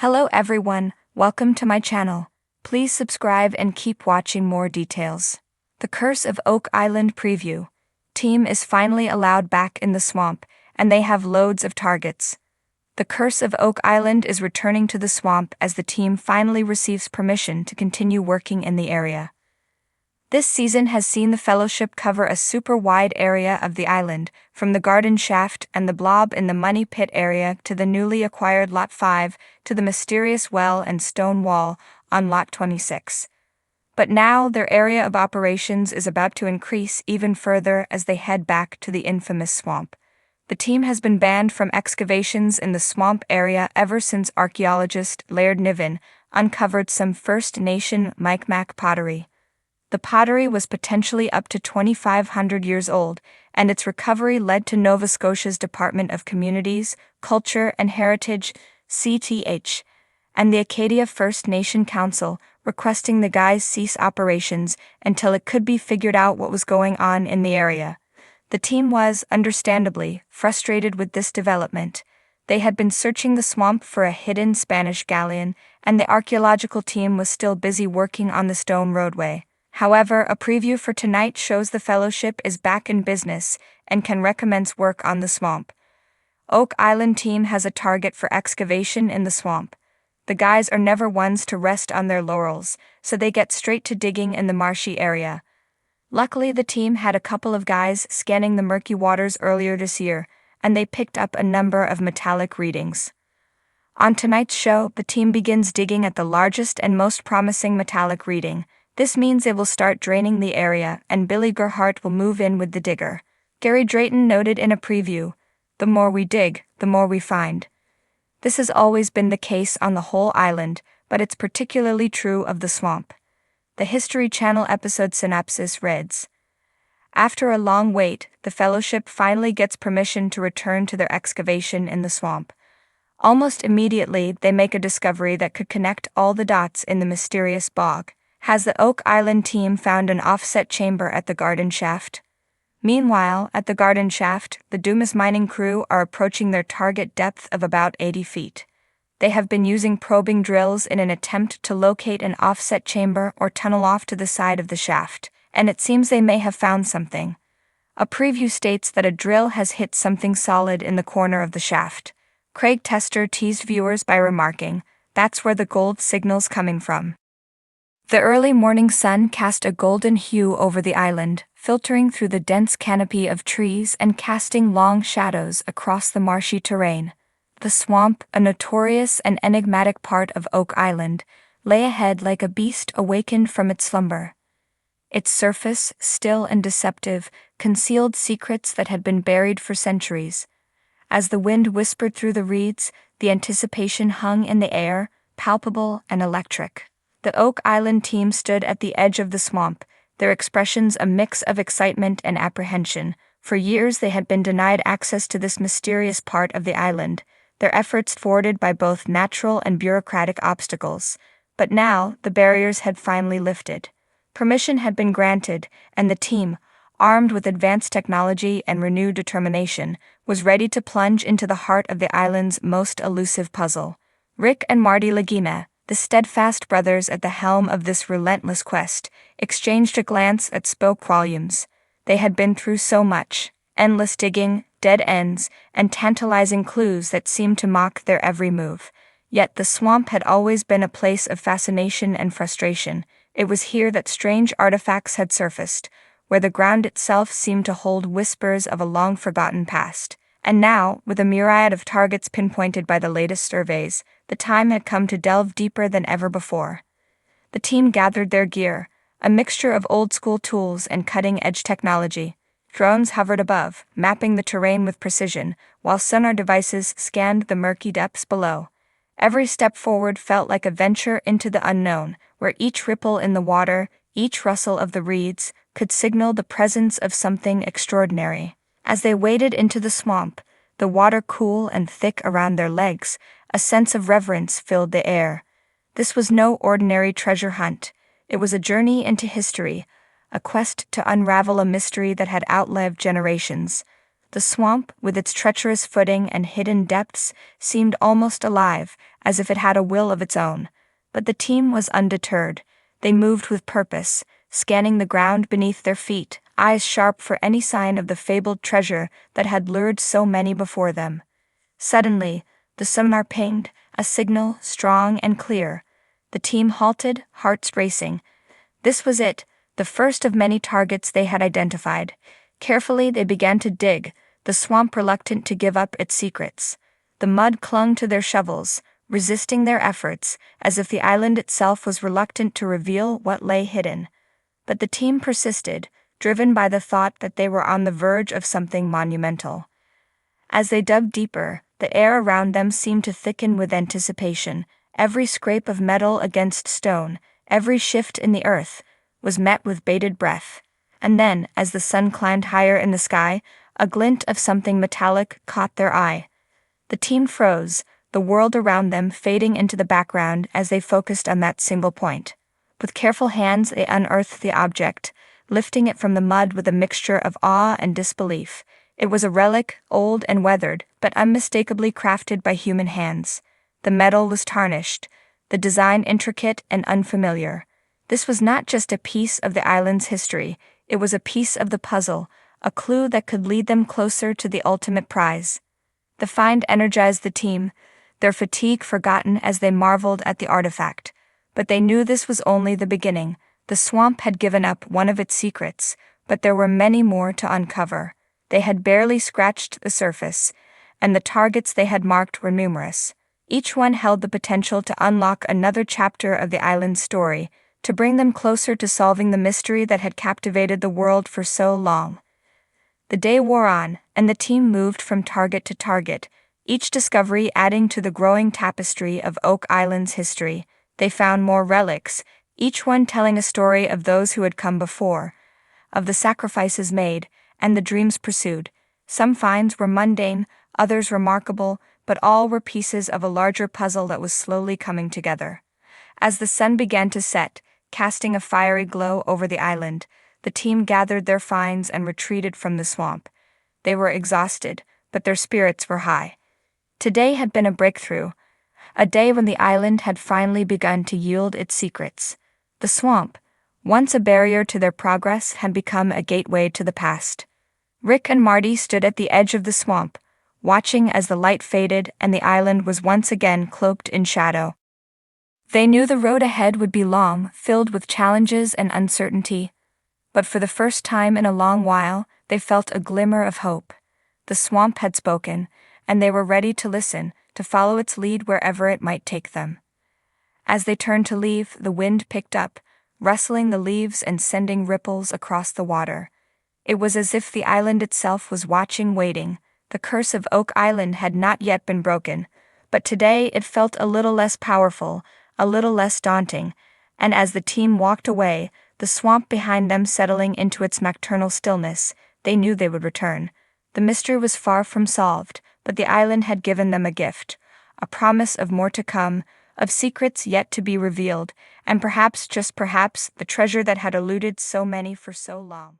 Hello everyone, welcome to my channel. Please subscribe and keep watching more details. The Curse of Oak Island preview. Team is finally allowed back in the swamp, and they have loads of targets. The Curse of Oak Island is returning to the swamp as the team finally receives permission to continue working in the area. This season has seen the Fellowship cover a super wide area of the island, from the garden shaft and the blob in the money pit area to the newly acquired Lot 5 to the mysterious well and stone wall on Lot 26. But now their area of operations is about to increase even further as they head back to the infamous swamp. The team has been banned from excavations in the swamp area ever since archaeologist Laird Niven uncovered some First Nation Mi'kmaq pottery. The pottery was potentially up to 2,500 years old, and its recovery led to Nova Scotia's Department of Communities, Culture and Heritage, CTH, and the Acadia First Nation Council requesting the guys cease operations until it could be figured out what was going on in the area. The team was, understandably, frustrated with this development. They had been searching the swamp for a hidden Spanish galleon, and the archaeological team was still busy working on the stone roadway. However, a preview for tonight shows the Fellowship is back in business and can recommence work on the swamp. Oak Island team has a target for excavation in the swamp. The guys are never ones to rest on their laurels, so they get straight to digging in the marshy area. Luckily, the team had a couple of guys scanning the murky waters earlier this year, and they picked up a number of metallic readings. On tonight's show, the team begins digging at the largest and most promising metallic reading. This means they will start draining the area, and Billy Gerhardt will move in with the digger. Gary Drayton noted in a preview, "The more we dig, the more we find." This has always been the case on the whole island, but it's particularly true of the swamp. The History Channel episode synopsis reads, "After a long wait, the Fellowship finally gets permission to return to their excavation in the swamp. Almost immediately, they make a discovery that could connect all the dots in the mysterious bog. Has the Oak Island team found an offset chamber at the garden shaft?" Meanwhile, at the garden shaft, the Dumas mining crew are approaching their target depth of about 80 feet. They have been using probing drills in an attempt to locate an offset chamber or tunnel off to the side of the shaft, and it seems they may have found something. A preview states that a drill has hit something solid in the corner of the shaft. Craig Tester teased viewers by remarking, "That's where the gold signal's coming from." The early morning sun cast a golden hue over the island, filtering through the dense canopy of trees and casting long shadows across the marshy terrain. The swamp, a notorious and enigmatic part of Oak Island, lay ahead like a beast awakened from its slumber. Its surface, still and deceptive, concealed secrets that had been buried for centuries. As the wind whispered through the reeds, the anticipation hung in the air, palpable and electric. The Oak Island team stood at the edge of the swamp, their expressions a mix of excitement and apprehension. For years they had been denied access to this mysterious part of the island, their efforts thwarted by both natural and bureaucratic obstacles. But now, the barriers had finally lifted. Permission had been granted, and the team, armed with advanced technology and renewed determination, was ready to plunge into the heart of the island's most elusive puzzle. Rick and Marty Lagina, the steadfast brothers at the helm of this relentless quest, exchanged a glance that spoke volumes. They had been through so much, endless digging, dead ends, and tantalizing clues that seemed to mock their every move. Yet the swamp had always been a place of fascination and frustration. It was here that strange artifacts had surfaced, where the ground itself seemed to hold whispers of a long-forgotten past. And now, with a myriad of targets pinpointed by the latest surveys, the time had come to delve deeper than ever before. The team gathered their gear, a mixture of old-school tools and cutting-edge technology. Drones hovered above, mapping the terrain with precision, while sonar devices scanned the murky depths below. Every step forward felt like a venture into the unknown, where each ripple in the water, each rustle of the reeds, could signal the presence of something extraordinary. As they waded into the swamp, the water cool and thick around their legs, a sense of reverence filled the air. This was no ordinary treasure hunt. It was a journey into history, a quest to unravel a mystery that had outlived generations. The swamp, with its treacherous footing and hidden depths, seemed almost alive, as if it had a will of its own. But the team was undeterred. They moved with purpose, scanning the ground beneath their feet, eyes sharp for any sign of the fabled treasure that had lured so many before them. Suddenly, the sonar pinged, a signal strong and clear. The team halted, hearts racing. This was it, the first of many targets they had identified. Carefully they began to dig, the swamp reluctant to give up its secrets. The mud clung to their shovels, resisting their efforts, as if the island itself was reluctant to reveal what lay hidden. But the team persisted, driven by the thought that they were on the verge of something monumental. As they dug deeper, the air around them seemed to thicken with anticipation. Every scrape of metal against stone, every shift in the earth, was met with bated breath. And then, as the sun climbed higher in the sky, a glint of something metallic caught their eye. The team froze, the world around them fading into the background as they focused on that single point. With careful hands they unearthed the object, lifting it from the mud with a mixture of awe and disbelief. It was a relic, old and weathered, but unmistakably crafted by human hands. The metal was tarnished, the design intricate and unfamiliar. This was not just a piece of the island's history, it was a piece of the puzzle, a clue that could lead them closer to the ultimate prize. The find energized the team, their fatigue forgotten as they marveled at the artifact. But they knew this was only the beginning. The swamp had given up one of its secrets, but there were many more to uncover. They had barely scratched the surface, and the targets they had marked were numerous. Each one held the potential to unlock another chapter of the island's story, to bring them closer to solving the mystery that had captivated the world for so long. The day wore on, and the team moved from target to target, each discovery adding to the growing tapestry of Oak Island's history. They found more relics, each one telling a story of those who had come before, of the sacrifices made, and the dreams pursued. Some finds were mundane, others remarkable, but all were pieces of a larger puzzle that was slowly coming together. As the sun began to set, casting a fiery glow over the island, the team gathered their finds and retreated from the swamp. They were exhausted, but their spirits were high. Today had been a breakthrough, a day when the island had finally begun to yield its secrets. The swamp, once a barrier to their progress, had become a gateway to the past. Rick and Marty stood at the edge of the swamp, watching as the light faded and the island was once again cloaked in shadow. They knew the road ahead would be long, filled with challenges and uncertainty, but for the first time in a long while, they felt a glimmer of hope. The swamp had spoken, and they were ready to listen, to follow its lead wherever it might take them. As they turned to leave, the wind picked up, rustling the leaves and sending ripples across the water. It was as if the island itself was watching, waiting. The curse of Oak Island had not yet been broken, but today it felt a little less powerful, a little less daunting, and as the team walked away, the swamp behind them settling into its nocturnal stillness, they knew they would return. The mystery was far from solved, but the island had given them a gift, a promise of more to come, of secrets yet to be revealed, and perhaps, just perhaps, the treasure that had eluded so many for so long.